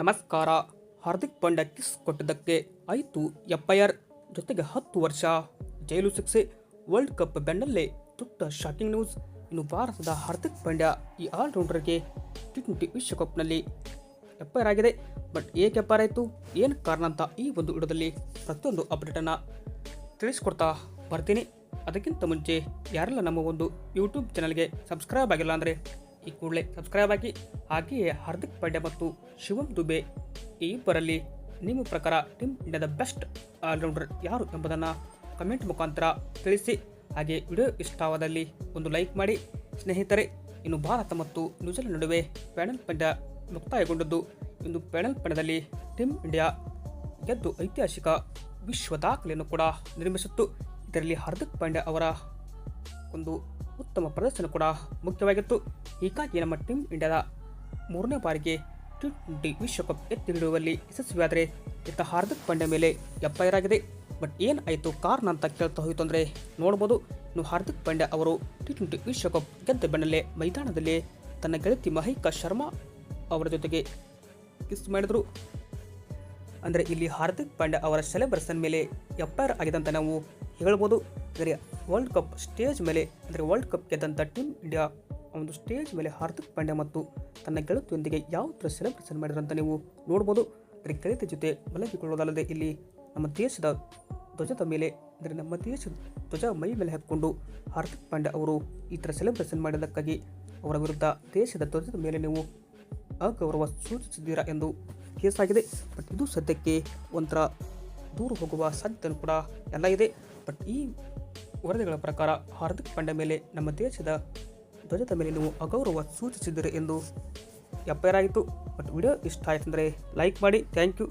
ನಮಸ್ಕಾರ. ಹಾರ್ದಿಕ್ ಪಾಂಡ್ಯ ಕಿಸ್ ಕೊಟ್ಟಿದ್ದಕ್ಕೆ ಆಯಿತು ಎಫ್ಐಆರ್, ಜೊತೆಗೆ 10 ವರ್ಷ ಜೈಲು ಶಿಕ್ಷೆ. ವರ್ಲ್ಡ್ ಕಪ್ ಬೆನ್ನಲ್ಲೇ ದೊಡ್ಡ ಶಾಕಿಂಗ್ ನ್ಯೂಸ್. ಇನ್ನು ಭಾರತದ ಹಾರ್ದಿಕ್ ಪಾಂಡ್ಯ ಈ ಆಲ್ರೌಂಡರ್ಗೆ T20 ವಿಶ್ವಕಪ್ನಲ್ಲಿ ಎಫ್ಐಆರ್ ಆಗಿದೆ. ಬಟ್ ಏಕೆ ಎಫ್ಐಆರ್ ಆಯಿತು, ಏನು ಕಾರಣ ಅಂತ ಈ ಒಂದು ವಿಡಿಯೋದಲ್ಲಿ ಪ್ರತಿಯೊಂದು ಅಪ್ಡೇಟನ್ನು ತಿಳಿಸ್ಕೊಡ್ತಾ ಬರ್ತೀನಿ. ಅದಕ್ಕಿಂತ ಮುಂಚೆ ಯಾರೆಲ್ಲ ನಮ್ಮ ಒಂದು ಯೂಟ್ಯೂಬ್ ಚಾನಲ್ಗೆ ಸಬ್ಸ್ಕ್ರೈಬ್ ಆಗಿಲ್ಲ ಅಂದರೆ ಈ ಕೂಡಲೇ ಸಬ್ಸ್ಕ್ರೈಬ್ ಆಗಿ. ಹಾಗೆಯೇ ಹಾರ್ದಿಕ್ ಪಾಂಡ್ಯ ಮತ್ತು ಶಿವಮ್ ದುಬೆ ಈ ಇಬ್ಬರಲ್ಲಿ ನಿಮ್ಮ ಪ್ರಕಾರ ಟೀಮ್ ಇಂಡಿಯಾದ ಬೆಸ್ಟ್ ಆಲ್ರೌಂಡರ್ ಯಾರು ಎಂಬುದನ್ನು ಕಮೆಂಟ್ ಮುಖಾಂತರ ತಿಳಿಸಿ. ಹಾಗೆ ವಿಡಿಯೋ ಇಷ್ಟವಾದಲ್ಲಿ ಒಂದು ಲೈಕ್ ಮಾಡಿ ಸ್ನೇಹಿತರೆ. ಇನ್ನು ಭಾರತ ಮತ್ತು ನ್ಯೂಜಿಲೆಂಡ್ ನಡುವೆ ಫೈನಲ್ ಪಂದ್ಯ ಮುಕ್ತಾಯಗೊಂಡದ್ದು. ಇಂದು ಫೈನಲ್ ಪಂದ್ಯದಲ್ಲಿ ಟೀಮ್ ಇಂಡಿಯಾ ಗೆದ್ದು ಐತಿಹಾಸಿಕ ವಿಶ್ವ ದಾಖಲೆಯನ್ನು ಕೂಡ ನಿರ್ಮಿಸಿತ್ತು. ಇದರಲ್ಲಿ ಹಾರ್ದಿಕ್ ಪಾಂಡ್ಯ ಅವರ ಒಂದು ಉತ್ತಮ ಪ್ರದರ್ಶನ ಕೂಡ ಮುಖ್ಯವಾಗಿತ್ತು. ಹೀಗಾಗಿ ನಮ್ಮ ಟೀಮ್ ಇಂಡಿಯಾದ 3ನೇ ಬಾರಿಗೆ T20 ವಿಶ್ವಕಪ್ ಎತ್ತಿ ಹಿಡಿಯುವಲ್ಲಿ ಯಶಸ್ವಿಯಾದರೆ ಇತ್ತ ಹಾರ್ದಿಕ್ ಪಾಂಡ್ಯ ಮೇಲೆ ಎಫ್ಐಆರ್ ಆಗಿದೆ. ಬಟ್ ಏನಾಯಿತು ಕಾರಣ ಅಂತ ಕೇಳ್ತಾ ಹೋಯಿತು ಅಂದರೆ ನೋಡ್ಬೋದು. ಇನ್ನು ಹಾರ್ದಿಕ್ ಪಾಂಡ್ಯ ಅವರು T20 ವಿಶ್ವಕಪ್ ಗೆದ್ದ ಬೆನ್ನಲ್ಲೇ ಮೈದಾನದಲ್ಲಿ ತನ್ನ ಗೆಳತಿ ಮಹಿಕಾ ಶರ್ಮಾ ಅವರ ಜೊತೆಗೆ ಕಿಸ್ ಮಾಡಿದರು. ಅಂದರೆ ಇಲ್ಲಿ ಹಾರ್ದಿಕ್ ಪಾಂಡ್ಯ ಅವರ ಸೆಲೆಬ್ರೇಷನ್ ಮೇಲೆ ಎಫ್ಐಆರ್ ಆಗಿದೆ ಅಂತ ನಾವು ಹೇಳ್ಬೋದು. ಅಂದರೆ ವರ್ಲ್ಡ್ ಕಪ್ ಸ್ಟೇಜ್ ಮೇಲೆ, ಅಂದರೆ ವರ್ಲ್ಡ್ ಕಪ್ ಗೆದ್ದಂಥ ಟೀಮ್ ಇಂಡಿಯಾ ಒಂದು ಸ್ಟೇಜ್ ಮೇಲೆ ಹಾರ್ದಿಕ್ ಪಾಂಡ್ಯ ಮತ್ತು ತನ್ನ ಗೆಳತಿಯೊಂದಿಗೆ ಯಾವ ಥರ ಸೆಲೆಬ್ರೇಷನ್ ಮಾಡಿದ್ರು ಅಂತ ನೀವು ನೋಡ್ಬೋದು. ಅಂದರೆ ಗೆಳತಿ ಜೊತೆ ಮಲಗಿಕೊಳ್ಳೋದಲ್ಲದೆ ಇಲ್ಲಿ ನಮ್ಮ ದೇಶದ ಧ್ವಜದ ಮೇಲೆ, ಅಂದರೆ ನಮ್ಮ ದೇಶದ ಧ್ವಜ ಮೈ ಮೇಲೆ ಹಾಕಿಕೊಂಡು ಹಾರ್ದಿಕ್ ಪಾಂಡ್ಯ ಅವರು ಈ ಥರ ಸೆಲೆಬ್ರೇಷನ್ ಮಾಡಿದ್ದಕ್ಕಾಗಿ ಅವರ ವಿರುದ್ಧ ದೇಶದ ಧ್ವಜದ ಮೇಲೆ ನೀವು ಅಗೌರವ ಸೂಚಿಸಿದ್ದೀರಾ ಎಂದು ಕೇಸ್ ಆಗಿದೆ. ಬಟ್ ಇದು ಸದ್ಯಕ್ಕೆ ಒಂಥರ ದೂರ ಹೋಗುವ ಸಾಧ್ಯತೆ ಕೂಡ ಎಲ್ಲ ಇದೆ. ಬಟ್ ಈ ವರದಿಗಳ ಪ್ರಕಾರ ಹಾರ್ದಿಕ್ ಪಾಂಡ್ಯ ಮೇಲೆ ನಮ್ಮ ದೇಶದ ಧ್ವಜದ ಮೇಲೆ ನೀವು ಅಗೌರವ ಸೂಚಿಸಿದ್ದೀರಿ ಎಂದು ಎಫ್ಐಆರ್ ಆಯಿತು. ಬಟ್ ವಿಡಿಯೋ ಇಷ್ಟ ಆಯ್ತು ಅಂದರೆ ಲೈಕ್ ಮಾಡಿ. Thank you.